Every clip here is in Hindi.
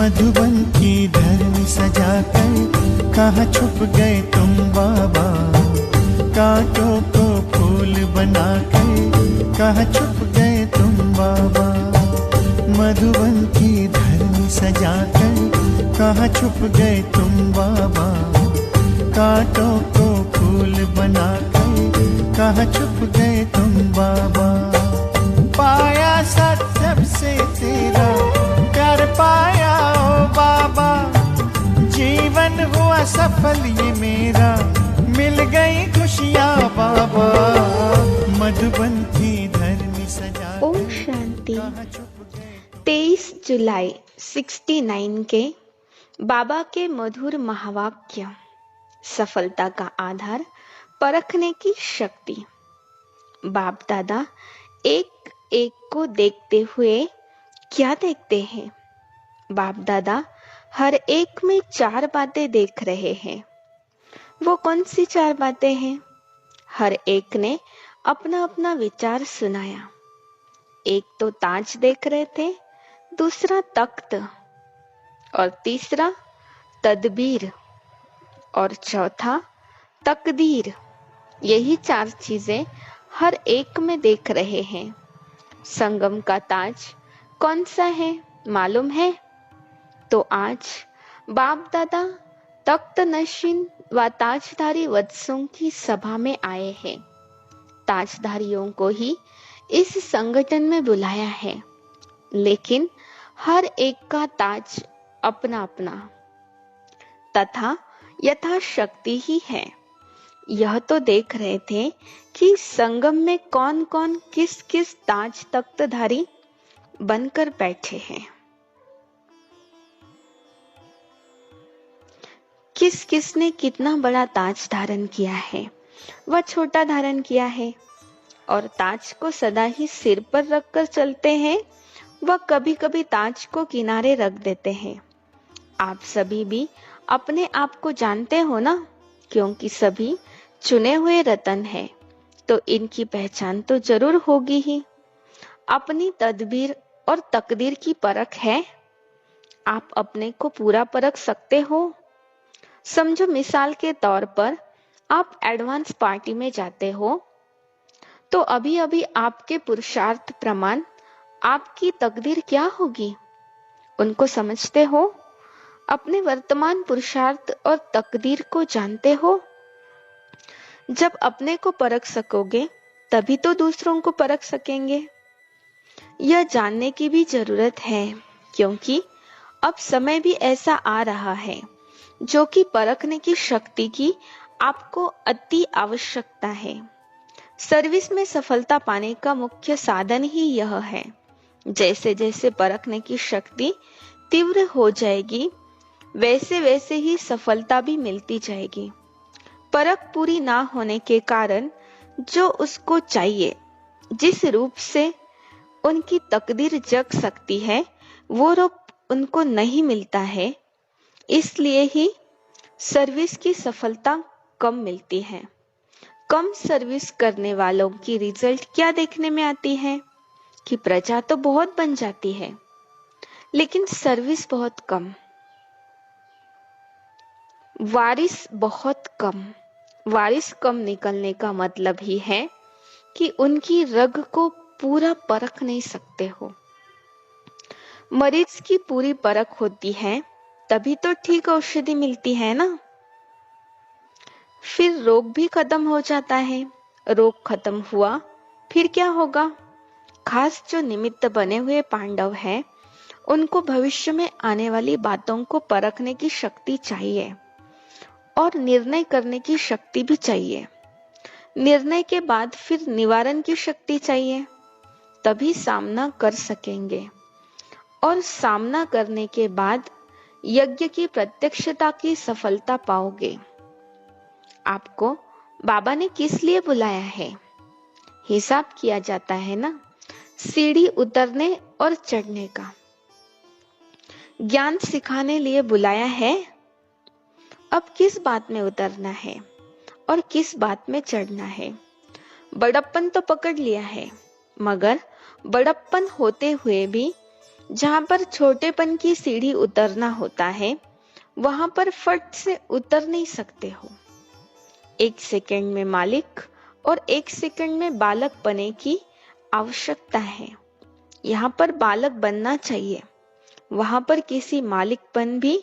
मधुबन की धरनी सजाकर कहाँ छुप गए तुम बाबा। कांटों को फूल बनाकर कहाँ छुप गए तुम बाबा। मधुबन की धरनी सजाकर कहाँ छुप गए तुम बाबा। कांटों को फूल बनाकर कहाँ छुप गए तुम बाबा। पाया सत्सब से तेरा प्यार पाया ओ बाबा। जीवन हुआ सफल ये मेरा, मिल गई खुशियाँ बाबा। मधुबन की धरनी सजा ओम शांति। 23 जुलाई 69 के बाबा के मधुर महावाक्य। सफलता का आधार परखने की शक्ति। बाप दादा एक एक को देखते हुए क्या देखते हैं? बाप दादा हर एक में 4 बातें देख रहे हैं। वो कौन सी 4 बातें हैं? हर एक ने अपना अपना विचार सुनाया। एक तो ताज देख रहे थे, दूसरा तख्त, और तीसरा तदबीर, और चौथा तकदीर। यही 4 चीजें हर एक में देख रहे हैं। संगम का ताज कौन सा है मालूम है? तो आज बाप दादा तख्त नशीन व ताजधारी वत्सों की सभा में आए हैं। ताजधारियों को ही इस संगठन में बुलाया है, लेकिन हर एक का ताज अपना अपना तथा यथाशक्ति ही है। यह तो देख रहे थे कि संगम में कौन कौन किस किस ताज तख्तधारी बनकर बैठे हैं। किस किस ने कितना बड़ा ताज धारण किया है, वह छोटा धारण किया है, और ताज को सदा ही सिर पर रखकर चलते हैं, वह कभी कभी ताज को किनारे रख देते हैं। आप सभी भी अपने आप को जानते हो ना, क्योंकि सभी चुने हुए रतन हैं, तो इनकी पहचान तो जरूर होगी ही। अपनी तदबीर और तकदीर की परख है। आप अपने को पूरा परख सकते हो। समझो, मिसाल के तौर पर आप एडवांस पार्टी में जाते हो, तो अभी अभी आपके पुरुषार्थ प्रमाण आपकी तकदीर क्या होगी, उनको समझते हो? अपने वर्तमान पुरुषार्थ और तकदीर को जानते हो? जब अपने को परख सकोगे तभी तो दूसरों को परख सकेंगे। यह जानने की भी जरूरत है, क्योंकि अब समय भी ऐसा आ रहा है जो कि परखने की शक्ति की आपको अति आवश्यकता है। सर्विस में सफलता पाने का मुख्य साधन ही यह है। जैसे जैसे परखने की शक्ति तीव्र हो जाएगी, वैसे वैसे ही सफलता भी मिलती जाएगी। परख पूरी ना होने के कारण जो उसको चाहिए, जिस रूप से उनकी तकदीर जग सकती है, वो रूप उनको नहीं मिलता है। इसलिए ही सर्विस की सफलता कम मिलती है। कम सर्विस करने वालों की रिजल्ट क्या देखने में आती है कि प्रजा तो बहुत बन जाती है, लेकिन सर्विस बहुत कम, वारिस बहुत कम। वारिस कम निकलने का मतलब ही है कि उनकी रग को पूरा परख नहीं सकते हो। मरीज की पूरी परख होती है, तभी तो ठीक औषधि मिलती है ना। फिर रोग भी खत्म हो जाता है। रोग खत्म हुआ, फिर क्या होगा? खास जो निमित्त बने हुए पांडव हैं, उनको भविष्य में आने वाली बातों को परखने की शक्ति चाहिए और निर्णय करने की शक्ति भी चाहिए। निर्णय के बाद फिर निवारण की शक्ति चाहिए, तभी सामना कर सकेंगे। और सामना करने के बाद यज्ञ की प्रत्यक्षता की सफलता पाओगे। आपको बाबा ने किस लिए बुलाया है? हिसाब किया जाता है ना, सीढ़ी उतरने और चढ़ने का। ज्ञान सिखाने लिए बुलाया है। अब किस बात में उतरना है और किस बात में चढ़ना है? बड़प्पन तो पकड़ लिया है, मगर बड़प्पन होते हुए भी जहां पर छोटेपन की सीढ़ी उतरना होता है, वहां पर फट से उतर नहीं सकते हो। 1 सेकंड में मालिक और 1 सेकंड में बालक बने की आवश्यकता है। यहाँ पर बालक बनना चाहिए, वहां पर किसी मालिकपन भी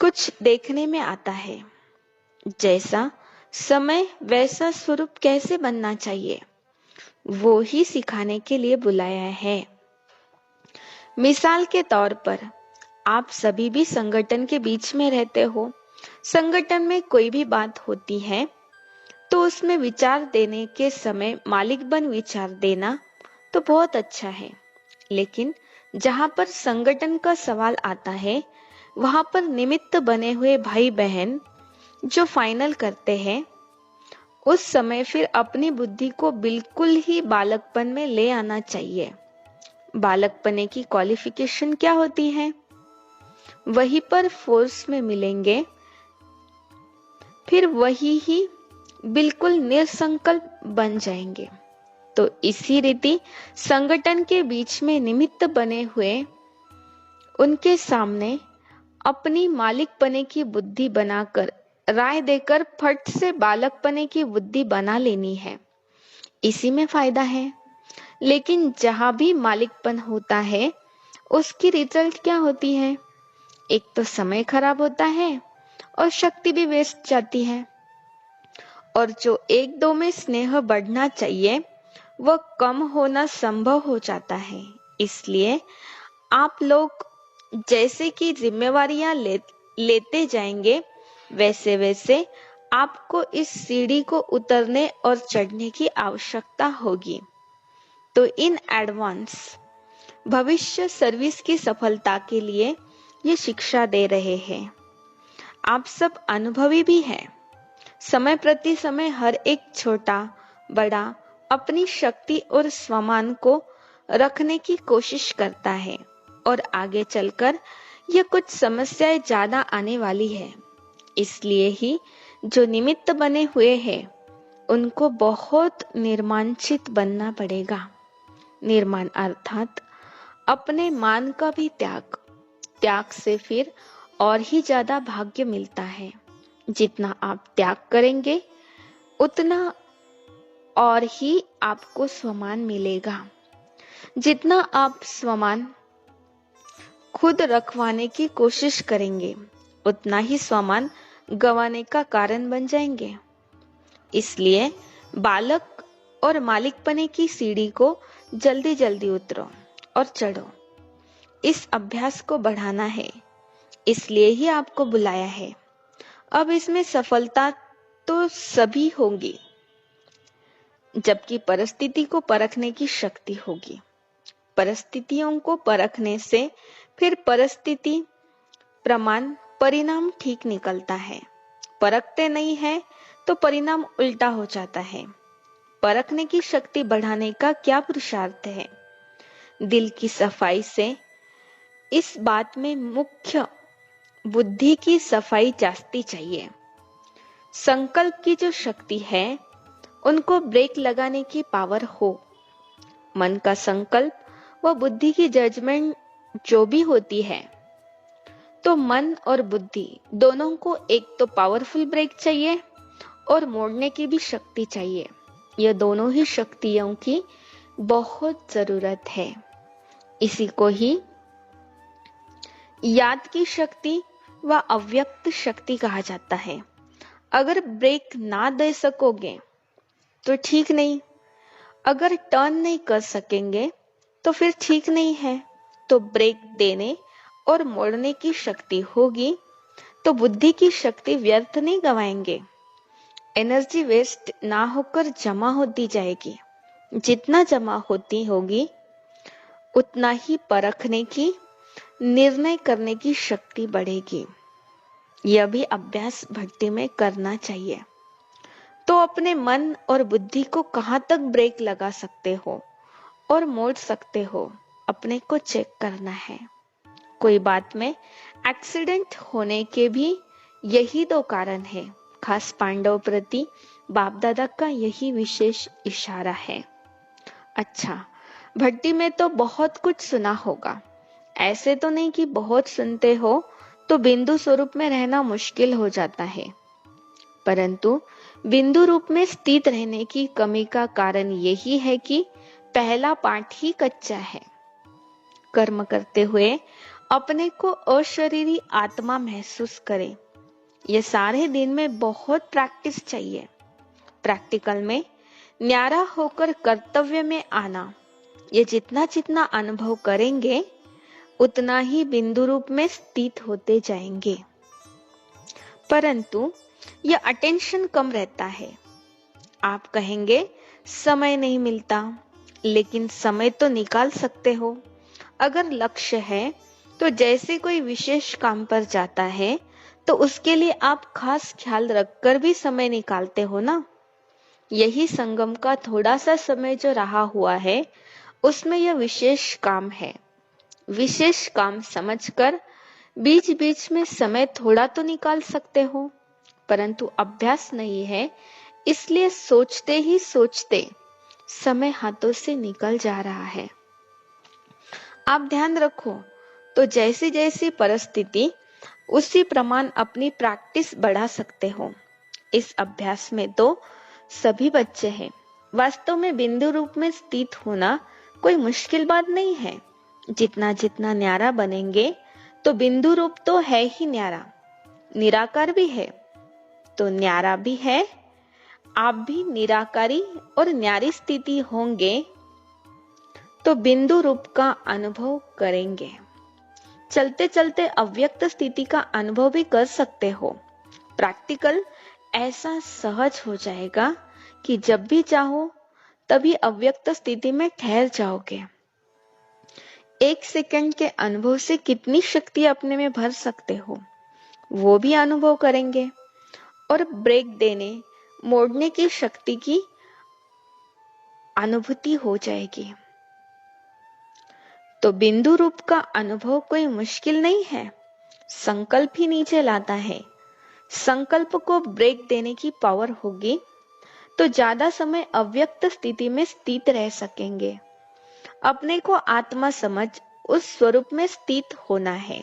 कुछ देखने में आता है। जैसा समय वैसा स्वरूप कैसे बनना चाहिए, वो ही सिखाने के लिए बुलाया है। मिसाल के तौर पर आप सभी भी संगठन के बीच में रहते हो। संगठन में कोई भी बात होती है तो उसमें विचार देने के समय मालिक बन विचार देना तो बहुत अच्छा है, लेकिन जहां पर संगठन का सवाल आता है, वहां पर निमित्त बने हुए भाई बहन जो फाइनल करते हैं, उस समय फिर अपनी बुद्धि को बिल्कुल ही बालकपन में ले आना चाहिए। बालकपने की क्वालिफिकेशन क्या होती है? वहीं पर फोर्स में मिलेंगे, फिर वही ही बिल्कुल निसंकल्प बन जाएंगे। तो इसी रीति संगठन के बीच में निमित्त बने हुए उनके सामने अपनी मालिकपने की बुद्धि बनाकर राय देकर फट से बालकपने की बुद्धि बना लेनी है, इसी में फायदा है। लेकिन जहां भी मालिकपन होता है, उसकी रिजल्ट क्या होती है? एक तो समय खराब होता है और शक्ति भी वेस्ट जाती है, और जो 1-2 में स्नेह बढ़ना चाहिए वह कम होना संभव हो जाता है। इसलिए आप लोग जैसे कि जिम्मेवारियां लेते जाएंगे, वैसे वैसे आपको इस सीढ़ी को उतरने और चढ़ने की आवश्यकता होगी। तो इन एडवांस भविष्य सर्विस की सफलता के लिए ये शिक्षा दे रहे हैं। आप सब अनुभवी भी हैं। समय प्रति समय हर एक छोटा बड़ा अपनी शक्ति और स्वमान को रखने की कोशिश करता है, और आगे चलकर ये कुछ समस्याएं ज्यादा आने वाली है। इसलिए ही जो निमित्त बने हुए हैं, उनको बहुत निर्माणचित बनना पड़ेगा। निर्माण अर्थात अपने मान का भी त्याग। त्याग से फिर और ही ज्यादा भाग्य मिलता है। जितना आप त्याग करेंगे, उतना और ही आपको स्वमान मिलेगा। जितना आप स्वमान खुद रखवाने की कोशिश करेंगे, उतना ही स्वमान गंवाने का कारण बन जाएंगे। इसलिए बालक और मालिकपने की सीढ़ी को जल्दी जल्दी उतरो और चढ़ो। इस अभ्यास को बढ़ाना है, इसलिए ही आपको बुलाया है। अब इसमें सफलता तो सभी होगी, जबकि परिस्थिति को परखने की शक्ति होगी। परिस्थितियों को परखने से फिर परिस्थिति प्रमाण परिणाम ठीक निकलता है। परखते नहीं है तो परिणाम उल्टा हो जाता है। परखने की शक्ति बढ़ाने का क्या पुरुषार्थ है? दिल की सफाई से इस बात में मुख्य बुद्धि की सफाई जास्ती चाहिए। संकल्प की जो शक्ति है, उनको ब्रेक लगाने की पावर हो। मन का संकल्प व बुद्धि की जजमेंट जो भी होती है, तो मन और बुद्धि दोनों को एक तो पावरफुल ब्रेक चाहिए और मोड़ने की भी शक्ति चाहिए। ये दोनों ही शक्तियों की बहुत जरूरत है। इसी को ही याद की शक्ति व अव्यक्त शक्ति कहा जाता है। अगर ब्रेक ना दे सकोगे तो ठीक नहीं, अगर टर्न नहीं कर सकेंगे तो फिर ठीक नहीं है। तो ब्रेक देने और मोड़ने की शक्ति होगी तो बुद्धि की शक्ति व्यर्थ नहीं गवाएंगे। एनर्जी वेस्ट ना होकर जमा होती जाएगी। जितना जमा होती होगी, उतना ही परखने की, निर्णय करने की शक्ति बढ़ेगी। यह भी अभ्यास भट्टी में करना चाहिए। तो अपने मन और बुद्धि को कहां तक ब्रेक लगा सकते हो और मोड़ सकते हो, अपने को चेक करना है। कोई बात में एक्सीडेंट होने के भी यही 2 कारण है। खास पांडव प्रति बाप दादा का यही विशेष इशारा है। अच्छा, भट्टी में तो बहुत कुछ सुना होगा, ऐसे तो नहीं कि बहुत सुनते हो तो बिंदु स्वरूप में रहना मुश्किल हो जाता है। परंतु बिंदु रूप में स्थित रहने की कमी का कारण यही है कि पहला पाठ ही कच्चा है। कर्म करते हुए अपने को अशरीरी आत्मा महसूस करें। ये सारे दिन में बहुत प्रैक्टिस चाहिए। प्रैक्टिकल में न्यारा होकर कर्तव्य में आना, ये जितना जितना अनुभव करेंगे उतना ही बिंदु रूप में स्थित होते जाएंगे। परंतु यह अटेंशन कम रहता है। आप कहेंगे समय नहीं मिलता, लेकिन समय तो निकाल सकते हो। अगर लक्ष्य है तो जैसे कोई विशेष काम पर जाता है तो उसके लिए आप खास ख्याल रखकर भी समय निकालते हो ना। यही संगम का थोड़ा सा समय जो रहा हुआ है उसमें यह विशेष काम है। विशेष काम समझकर बीच बीच में समय थोड़ा तो निकाल सकते हो, परंतु अभ्यास नहीं है, इसलिए सोचते ही सोचते समय हाथों से निकल जा रहा है। आप ध्यान रखो तो जैसी जैसी परिस्थिति उसी प्रमाण अपनी प्रैक्टिस बढ़ा सकते हो। इस अभ्यास में तो सभी बच्चे हैं। वास्तव में बिंदु रूप में स्थित होना कोई मुश्किल बात नहीं है। जितना जितना न्यारा बनेंगे तो बिंदु रूप तो है ही न्यारा, निराकार भी है तो न्यारा भी है। आप भी निराकारी और न्यारी स्थिति होंगे तो बिंदु रूप का अनुभव करेंगे। चलते चलते अव्यक्त स्थिति का अनुभव भी कर सकते हो। प्रैक्टिकल ऐसा सहज हो जाएगा कि जब भी चाहो तभी अव्यक्त स्थिति में ठहर जाओगे। 1 सेकंड के अनुभव से कितनी शक्ति अपने में भर सकते हो वो भी अनुभव करेंगे, और ब्रेक देने मोड़ने की शक्ति की अनुभूति हो जाएगी। तो बिंदु रूप का अनुभव कोई मुश्किल नहीं है, संकल्प ही नीचे लाता है। संकल्प को ब्रेक देने की पावर होगी तो ज्यादा समय अव्यक्त स्थिति में स्थित रह सकेंगे। अपने को आत्मा समझ उस स्वरूप में स्थित होना है।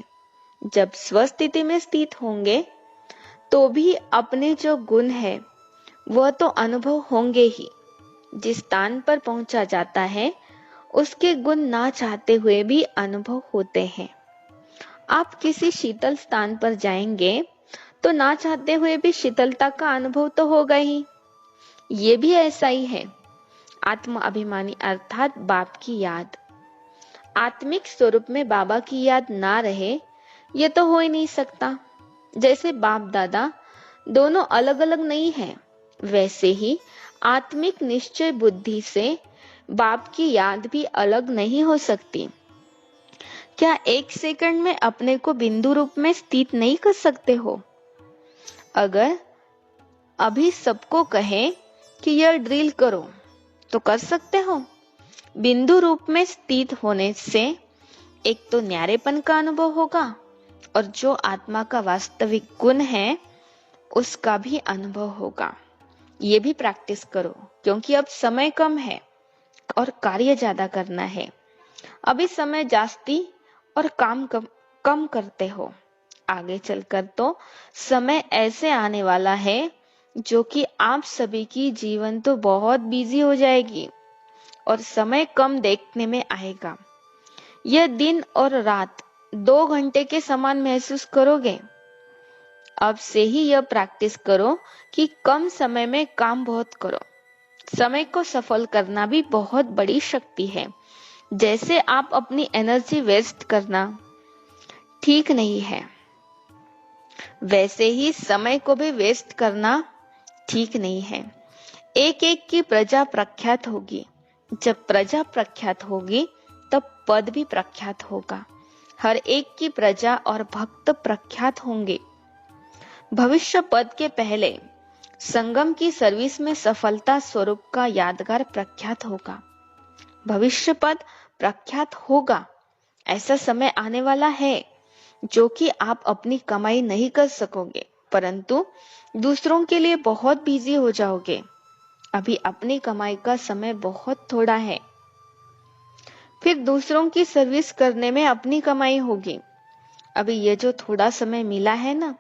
जब स्वस्थिति में स्थित होंगे तो भी अपने जो गुण है वह तो अनुभव होंगे ही। जिस स्थान पर पहुंचा जाता है उसके गुण ना चाहते हुए भी अनुभव होते हैं। आप किसी शीतल स्थान पर जाएंगे तो ना चाहते हुए भी शीतलता का अनुभव तो होगा ही। ये भी ऐसा ही है। आत्म अभिमानी अर्थात बाप की याद, आत्मिक स्वरूप में बाबा की याद ना रहे ये तो हो ही नहीं सकता। जैसे बाप दादा दोनों अलग अलग नहीं है, वैसे ही आत्मिक निश्चय बुद्धि से बाप की याद भी अलग नहीं हो सकती। क्या 1 सेकंड में अपने को बिंदु रूप में स्थित नहीं कर सकते हो? अगर अभी सबको कहें कि यह ड्रिल करो तो कर सकते हो। बिंदु रूप में स्थित होने से एक तो न्यारेपन का अनुभव होगा और जो आत्मा का वास्तविक गुण है उसका भी अनुभव होगा। ये भी प्रैक्टिस करो, क्योंकि अब समय कम है और कार्य ज्यादा करना है। अभी समय जास्ती और काम कम करते हो। आगे चलकर तो समय ऐसे आने वाला है जो कि आप सभी की जीवन तो बहुत बिजी हो जाएगी और समय कम देखने में आएगा। यह दिन और रात 2 घंटे के समान महसूस करोगे। अब से ही यह प्रैक्टिस करो कि कम समय में काम बहुत करो। समय को सफल करना भी बहुत बड़ी शक्ति है। जैसे आप अपनी एनर्जी वेस्ट करना ठीक नहीं है, वैसे ही समय को भी वेस्ट करना ठीक नहीं है। एक एक की प्रजा प्रख्यात होगी। जब प्रजा प्रख्यात होगी तब पद भी प्रख्यात होगा। हर एक की प्रजा और भक्त प्रख्यात होंगे। भविष्य पद के पहले संगम की सर्विस में सफलता स्वरूप का यादगार प्रख्यात होगा। भविष्य पद प्रख्यात होगा। ऐसा समय आने वाला है जो कि आप अपनी कमाई नहीं कर सकोगे, परंतु दूसरों के लिए बहुत बिजी हो जाओगे। अभी अपनी कमाई का समय बहुत थोड़ा है। फिर दूसरों की सर्विस करने में अपनी कमाई होगी। अभी ये जो थोड़ा समय मिला है ना,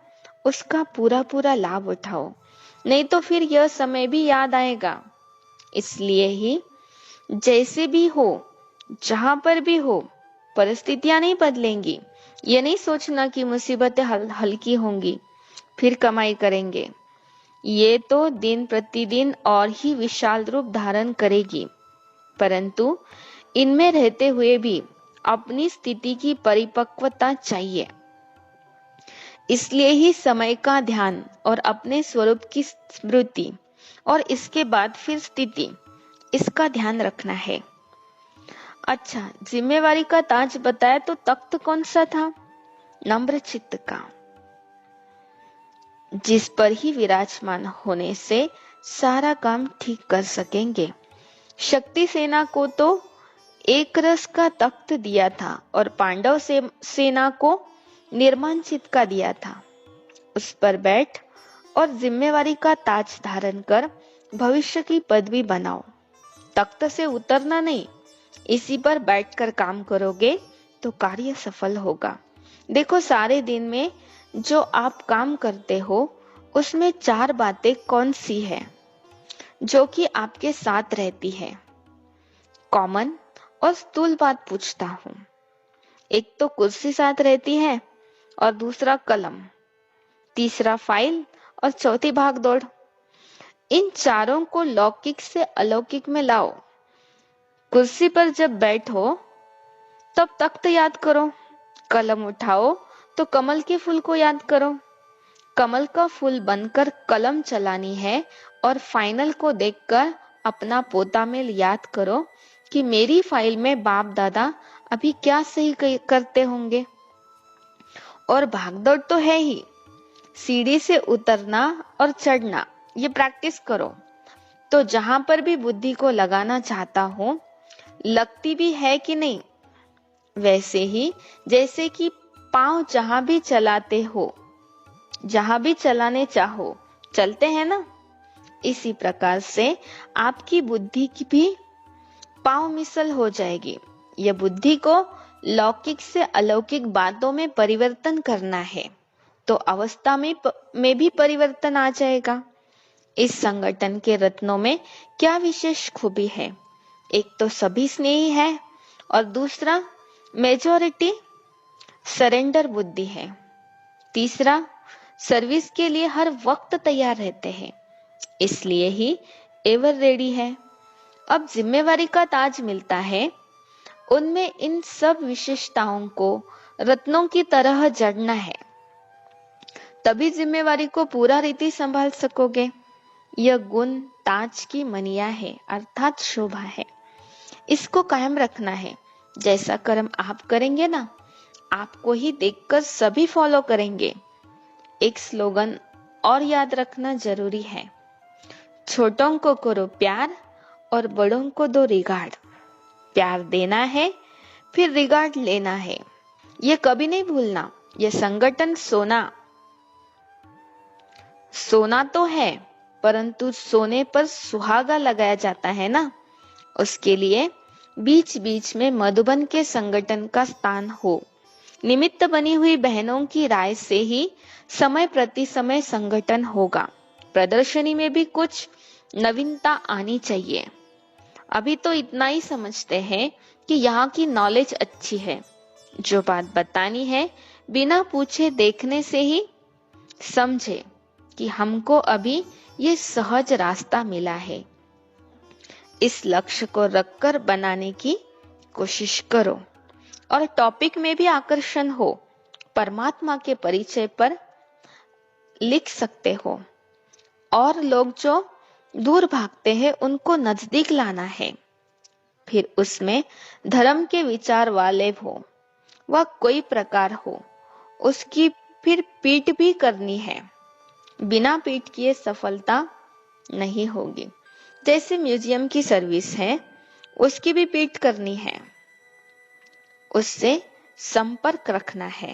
उसका पूरा पूरा लाभ उठाओ, नहीं तो फिर यह समय भी याद आएगा। इसलिए ही जैसे भी हो, जहां पर भी हो, परिस्थितियां नहीं बदलेंगी। ये नहीं सोचना कि मुसीबतें हल्की होंगी फिर कमाई करेंगे। ये तो दिन प्रतिदिन और ही विशाल रूप धारण करेगी, परंतु इनमें रहते हुए भी अपनी स्थिति की परिपक्वता चाहिए। इसलिए ही समय का ध्यान और अपने स्वरूप की स्मृति और इसके बाद फिर स्थिति, इसका ध्यान रखना है। अच्छा, जिम्मेवारी का ताज बताया तो तख्त कौन सा था? नम्र चित्त का, जिस पर ही विराजमान होने से सारा काम ठीक कर सकेंगे। शक्ति सेना को तो एक रस का तख्त दिया था और पांडव सेना को निर्माण चित्त का दिया था। उस पर बैठ और जिम्मेवारी का ताज धारण कर भविष्य की पदवी बनाओ। तख्त से उतरना नहीं, इसी पर बैठकर काम करोगे तो कार्य सफल होगा। देखो, सारे दिन में जो आप काम करते हो उसमें 4 बातें कौन सी है जो कि आपके साथ रहती है? कॉमन और स्थूल बात पूछता हूँ। एक तो कुर्सी साथ रहती है, और दूसरा कलम, तीसरा फाइल, और चौथी भाग दौड़। इन चारों को लौकिक से अलौकिक में लाओ। कुर्सी पर जब बैठो तब तख्त याद करो, कलम उठाओ तो कमल के फूल को याद करो। कमल का फूल बनकर कलम चलानी है, और फाइनल को देखकर अपना पोता मेल याद करो कि मेरी फाइल में बाप दादा अभी क्या सही करते होंगे। और भागदौड़ तो है ही, सीढ़ी से उतरना और चढ़ना, ये प्रैक्टिस करो। तो जहां पर भी बुद्धि को लगाना चाहता हूं, लगती भी है कि नहीं? वैसे ही जैसे कि पांव जहां भी चलाते हो, जहां भी चलाने चाहो, चलते हैं ना, इसी प्रकार से आपकी बुद्धि की भी पांव मिसल हो जाएगी। यह बुद्धि को लौकिक से अलौकिक बातों में परिवर्तन करना है, तो अवस्था में भी परिवर्तन आ जाएगा। इस संगठन के रत्नों में क्या विशेष खूबी है? एक तो सभी स्नेही है, और दूसरा मेजॉरिटी सरेंडर बुद्धि है। तीसरा, सर्विस के लिए हर वक्त तैयार रहते हैं, इसलिए ही एवर रेडी है। अब जिम्मेवारी का ताज मिलता है, उनमें इन सब विशेषताओं को रत्नों की तरह जड़ना है, तभी जिम्मेवारी को पूरा रीति संभाल सकोगे। यह गुण ताज की मनिया है, अर्थात शोभा है। इसको कायम रखना है। जैसा कर्म आप करेंगे ना, आपको ही देखकर सभी फॉलो करेंगे। एक स्लोगन और याद रखना जरूरी है, छोटों को करो प्यार और बड़ों को दो रिगार्ड। प्यार देना है, फिर रिगार्ड लेना है, ये कभी नहीं भूलना। ये संगठन सोना तो है, परंतु सोने पर सुहागा लगाया जाता है ना, उसके लिए बीच बीच में मधुबन के संगठन का स्थान हो। निमित्त बनी हुई बहनों की राय से ही समय प्रति समय संगठन होगा। प्रदर्शनी में भी कुछ नवीनता आनी चाहिए। अभी तो इतना ही समझते हैं कि यहाँ की नॉलेज अच्छी है, जो बात बतानी है बिना पूछे देखने से ही समझे कि हमको अभी ये सहज रास्ता मिला है। इस लक्ष्य को रखकर बनाने की कोशिश करो, और टॉपिक में भी आकर्षण हो। परमात्मा के परिचय पर लिख सकते हो, और लोग जो दूर भागते हैं उनको नजदीक लाना है। फिर उसमें धर्म के विचार वाले हो, वह कोई प्रकार हो, उसकी फिर पीठ भी करनी है। बिना पीठ किए सफलता नहीं होगी। जैसे म्यूजियम की सर्विस है, उसकी भी पीठ करनी है, उससे संपर्क रखना है।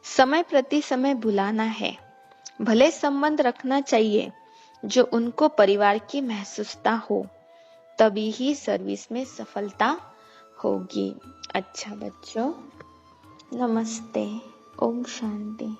समय प्रति समय बुलाना है। भले संबंध रखना चाहिए, जो उनको परिवार की महसूसता हो, तभी ही सर्विस में सफलता होगी। अच्छा बच्चों, नमस्ते। ओम शांति।